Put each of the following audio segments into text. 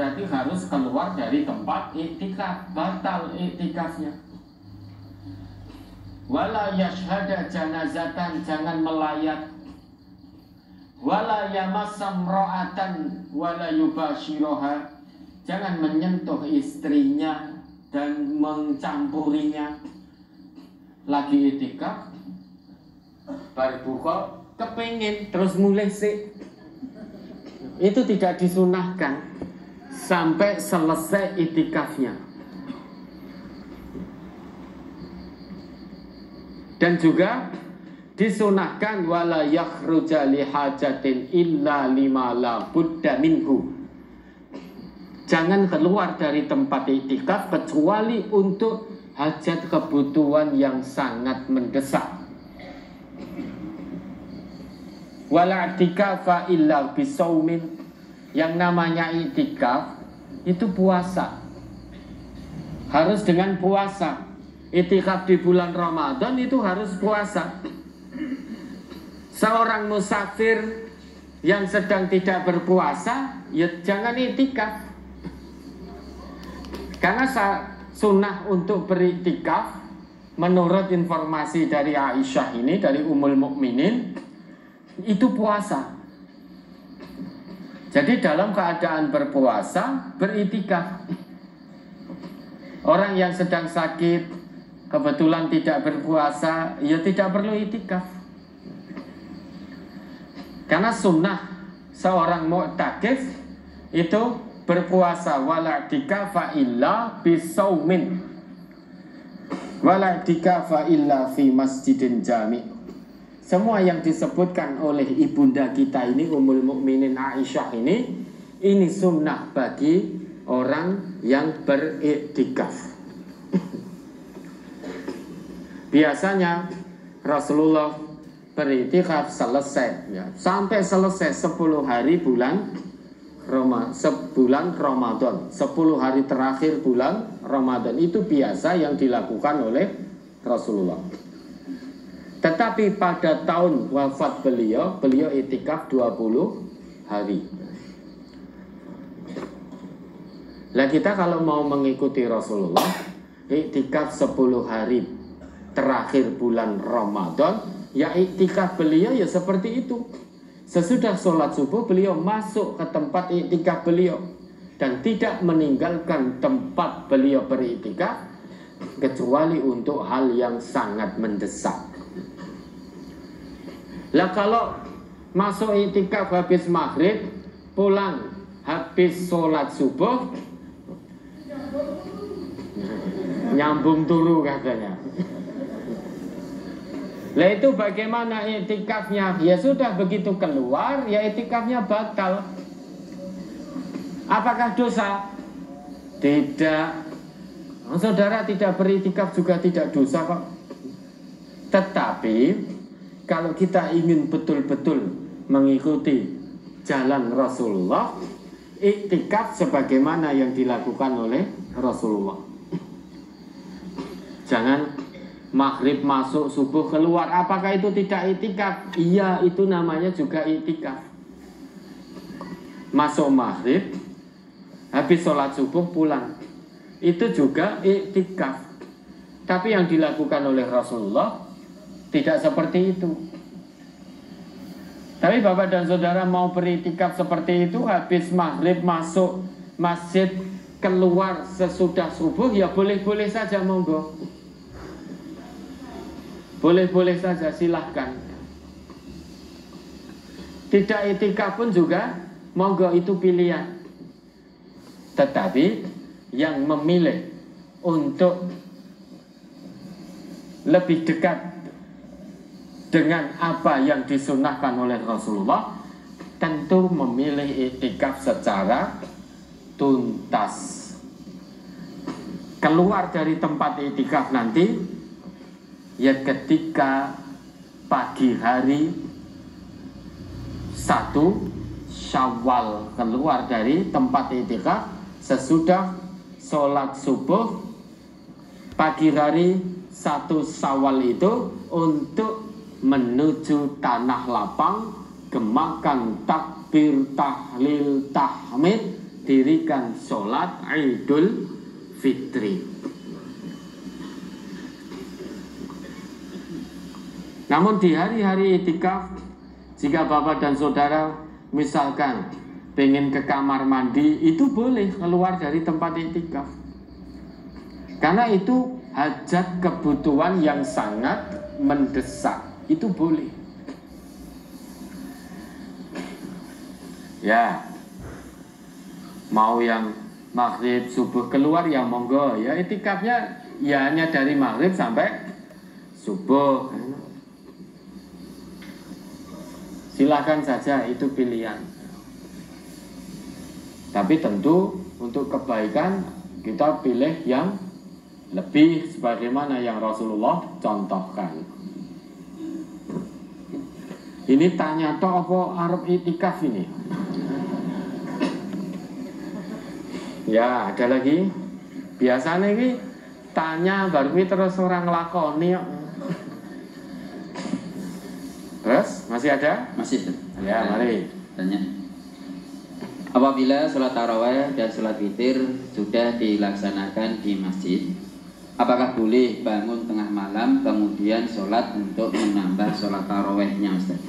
berarti harus keluar dari tempat iktikaf, batal iktikafnya. Wala yashhada janazatan, jangan melayat. Wala yamassam ra'atan wala yubashiroha, jangan menyentuh istrinya dan mencampurinya. Lagi iktikaf, bar buka kepingin terus mulai sih, itu tidak disunahkan sampai selesai iktikafnya. Dan juga disunahkan wala yakhruja li hajatin illa lima la budda minhu, jangan keluar dari tempat iktikaf kecuali untuk hajat kebutuhan yang sangat mendesak. Wala i'tikafa illa bisaumin, yang namanya i'tikaf itu puasa, harus dengan puasa. I'tikaf di bulan Ramadan itu harus puasa. Seorang musafir yang sedang tidak berpuasa, ya jangan i'tikaf. Karena sunnah untuk beriktikaf menurut informasi dari Aisyah ini, dari Ummul Mukminin, itu puasa. Jadi dalam keadaan berpuasa beriktikaf. Orang yang sedang sakit kebetulan tidak berpuasa, ya tidak perlu iktikaf. Karena sunnah seorang mu'takif itu berpuasa. Wala i'tikafa illa bisaumin wala i'tikafa illa fi masjidin jami'. Semua yang disebutkan oleh ibunda kita ini, Ummul Mukminin Aisyah ini sunnah bagi orang yang beriktikaf. Biasanya Rasulullah beriktikaf selesai, ya, sampai selesai 10 hari bulan Ramadan, 10 hari terakhir bulan Ramadan, itu biasa yang dilakukan oleh Rasulullah. Tetapi pada tahun wafat beliau iktikaf 20 hari. Lah kita kalau mau mengikuti Rasulullah, iktikaf 10 hari terakhir bulan Ramadan, ya iktikaf beliau ya seperti itu. Sesudah sholat subuh beliau masuk ke tempat iktikaf beliau dan tidak meninggalkan tempat beliau beriktikaf kecuali untuk hal yang sangat mendesak. Lah kalau masuk iktikaf habis maghrib, pulang habis sholat subuh, nyambung turu katanya. Lah itu bagaimana iktikafnya? Ya sudah, begitu keluar ya iktikafnya batal. Apakah dosa? Tidak. Saudara tidak beriktikaf juga tidak dosa kok. Tetapi kalau kita ingin betul-betul mengikuti jalan Rasulullah, iktikaf sebagaimana yang dilakukan oleh Rasulullah. Jangan maghrib masuk, subuh keluar. Apakah itu tidak iktikaf? Iya, itu namanya juga iktikaf. Masuk maghrib, habis sholat subuh pulang, itu juga iktikaf. Tapi yang dilakukan oleh Rasulullah tidak seperti itu. Tapi Bapak dan Saudara mau beriktikaf seperti itu, habis maghrib masuk masjid, keluar sesudah subuh, ya boleh-boleh saja, monggo. Boleh-boleh saja, silahkan. Tidak iktikaf pun juga monggo, itu pilihan. Tetapi yang memilih untuk lebih dekat dengan apa yang disunahkan oleh Rasulullah, tentu memilih iktikaf secara tuntas. Keluar dari tempat iktikaf nanti ya ketika pagi hari 1 Syawal, keluar dari tempat iktikaf sesudah sholat subuh pagi hari 1 Syawal itu untuk menuju tanah lapang, gemakan takbir, tahlil, tahmid dirikan sholat Idul Fitri. Namun di hari-hari itikaf, jika bapak dan saudara misalkan pengen ke kamar mandi, itu boleh keluar dari tempat itikaf. Karena itu hajat kebutuhan yang sangat mendesak, itu boleh. Ya, mau yang maghrib subuh keluar ya monggo, ya itikafnya ya hanya dari maghrib sampai subuh. Silakan saja, itu pilihan. Tapi tentu untuk kebaikan kita pilih yang lebih sebagaimana yang Rasulullah contohkan. Ini tanya toh apa arep itikaf ini? Ya, ada lagi. Biasanya ini tanya baru terus orang lakoni. Terus masih ada? Masih. Ya, mari. Tanya. Apabila sholat tarawih dan sholat witir sudah dilaksanakan di masjid, apakah boleh bangun tengah malam kemudian sholat untuk menambah sholat tarawihnya, Ustaz?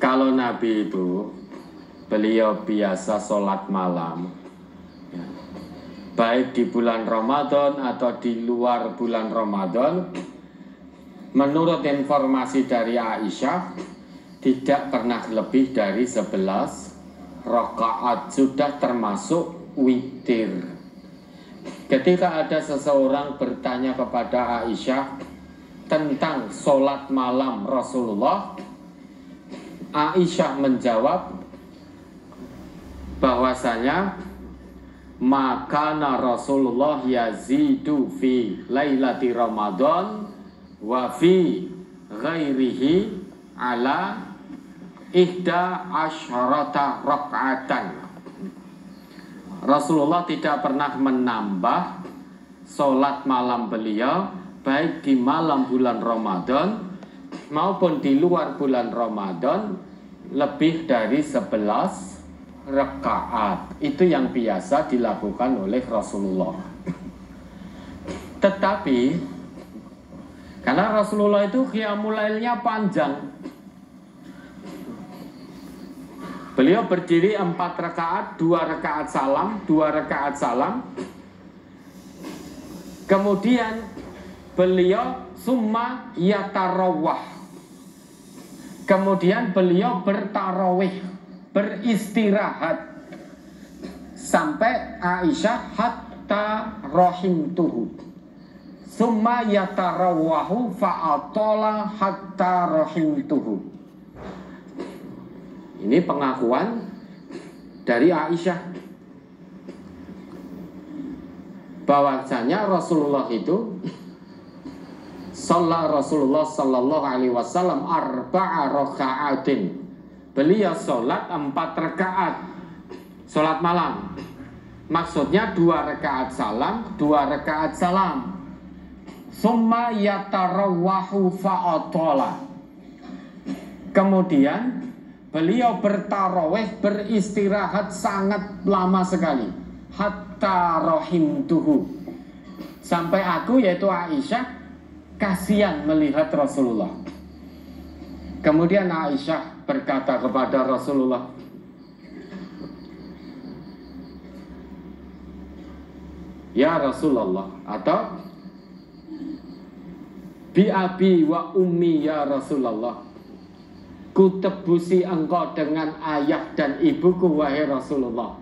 Kalau Nabi itu beliau biasa sholat malam, ya, baik di bulan Ramadan atau di luar bulan Ramadan. Menurut informasi dari Aisyah, tidak pernah lebih dari 11 rakaat, sudah termasuk witir. Ketika ada seseorang bertanya kepada Aisyah tentang sholat malam Rasulullah, Aisyah menjawab bahwasanya makana Rasulullah yazidu fi lailati Ramadan wa fi ghairihi ala ihda asyarata raka'atan. Rasulullah tidak pernah menambah sholat malam beliau baik di malam bulan Ramadan maupun di luar bulan Ramadan lebih dari 11 rakaat. Itu yang biasa dilakukan oleh Rasulullah. Tetapi karena Rasulullah itu qiyamul lailnya panjang, beliau berdiri 4 rakaat, 2 rakaat salam, 2 rakaat salam. Kemudian beliau summa yatarawah. Kemudian beliau bertarawih, beristirahat sampai Aisyah hatta rahimtuhu. Summa yatarawwahu fa'atola hatta rahimtuhu. Ini pengakuan dari Aisyah bahwasanya Rasulullah itu Rasulullah sallallahu alaihi wasallam arba'a raka'atin. Beliau sholat 4 rakaat sholat malam. Maksudnya 2 rakaat salam, 2 rakaat salam. Summa yatarawwahu fa'atola. Kemudian beliau bertarawih, beristirahat sangat lama sekali. Hatta rahimtuhu. Sampai aku, yaitu Aisyah, kasihan melihat Rasulullah. Kemudian Aisyah berkata kepada Rasulullah, ya Rasulullah, atau bi abi wa ummi ya Rasulullah, ku tebusi engkau dengan ayah dan ibuku wahai Rasulullah.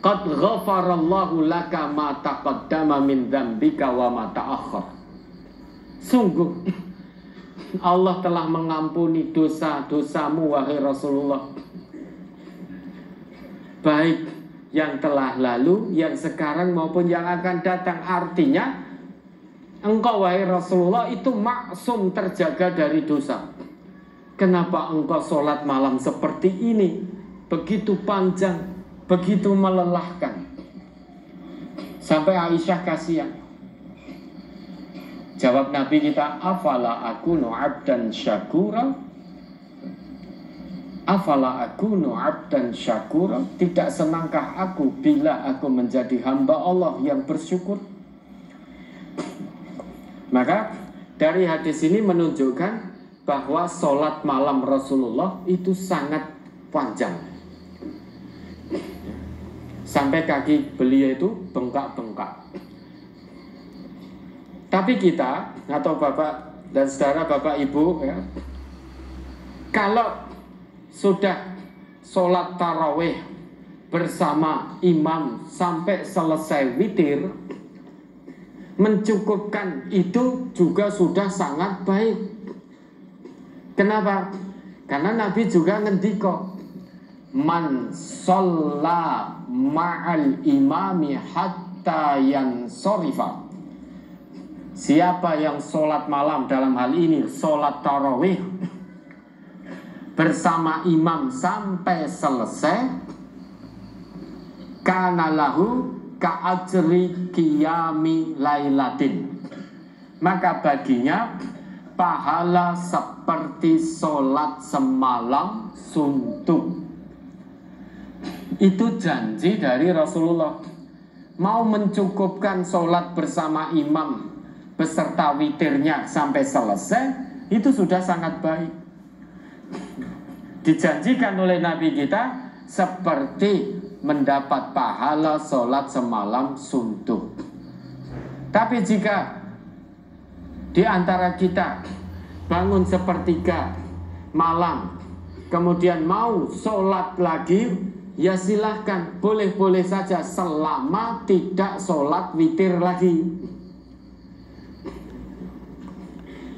Qad ghafarallahu laka ma taqaddama min dzambika wa ma ta'akhkhar. Sungguh Allah telah mengampuni dosa-dosamu wahai Rasulullah, baik yang telah lalu, yang sekarang maupun yang akan datang. Artinya engkau wahai Rasulullah itu maksum, terjaga dari dosa. Kenapa engkau sholat malam seperti ini, begitu panjang, begitu melelahkan? Sampai Aisyah kasihan. Jawab Nabi kita, afala akunu abdan syakura. Afala akunu abdan syakura, tidak senangkah aku bila aku menjadi hamba Allah yang bersyukur? Maka dari hadis ini menunjukkan bahwa sholat malam Rasulullah itu sangat panjang, sampai kaki beliau itu bengkak-bengkak. Tapi kita atau bapak dan saudara, bapak ibu ya, kalau sudah sholat tarawih bersama imam sampai selesai witir, mencukupkan itu juga sudah sangat baik. Kenapa? Karena Nabi juga ngendiko, man sholla ma'al imami hatta yansorifa. Siapa yang sholat malam, dalam hal ini sholat tarawih bersama imam sampai selesai, kana lahu ka'ajri qiyami lailatin, maka baginya pahala seperti sholat semalam suntuk. Itu janji dari Rasulullah. Mau mencukupkan sholat bersama imam beserta witirnya sampai selesai, itu sudah sangat baik. Dijanjikan oleh Nabi kita seperti mendapat pahala sholat semalam suntuk. Tapi jika di antara kita bangun sepertiga malam, kemudian mau sholat lagi, ya silahkan, boleh-boleh saja, selama tidak sholat witir lagi.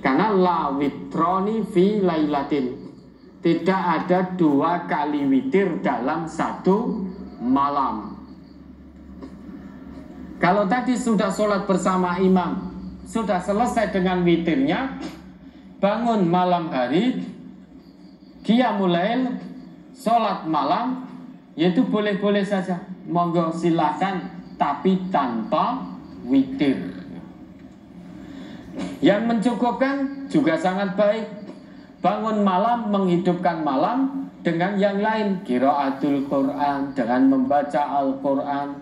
Karena la witroni fi lailatin, tidak ada 2 kali witir dalam satu malam. Kalau tadi sudah sholat bersama imam, sudah selesai dengan witirnya, bangun malam hari, qiyamul lail, sholat malam, yaitu boleh-boleh saja, monggo silakan, tapi tanpa witir. Yang mencukupkan juga sangat baik. Bangun malam, menghidupkan malam dengan yang lain, qiraatul Quran, dengan membaca Al-Quran,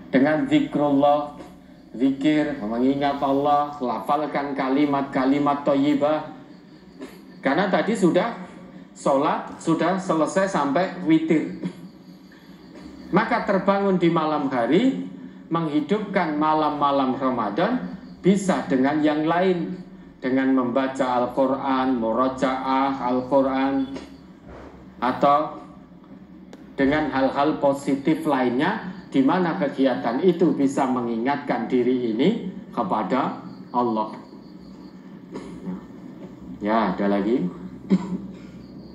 dengan zikrullah, zikir, mengingat Allah, lafalkan kalimat-kalimat thayyibah. Karena tadi sudah sholat, sudah selesai sampai witir. Maka terbangun di malam hari, menghidupkan malam-malam Ramadan, bisa dengan yang lain, dengan membaca Al-Quran, murajaah Al-Quran, atau dengan hal-hal positif lainnya, di mana kegiatan itu bisa mengingatkan diri ini kepada Allah. Ya, ada lagi.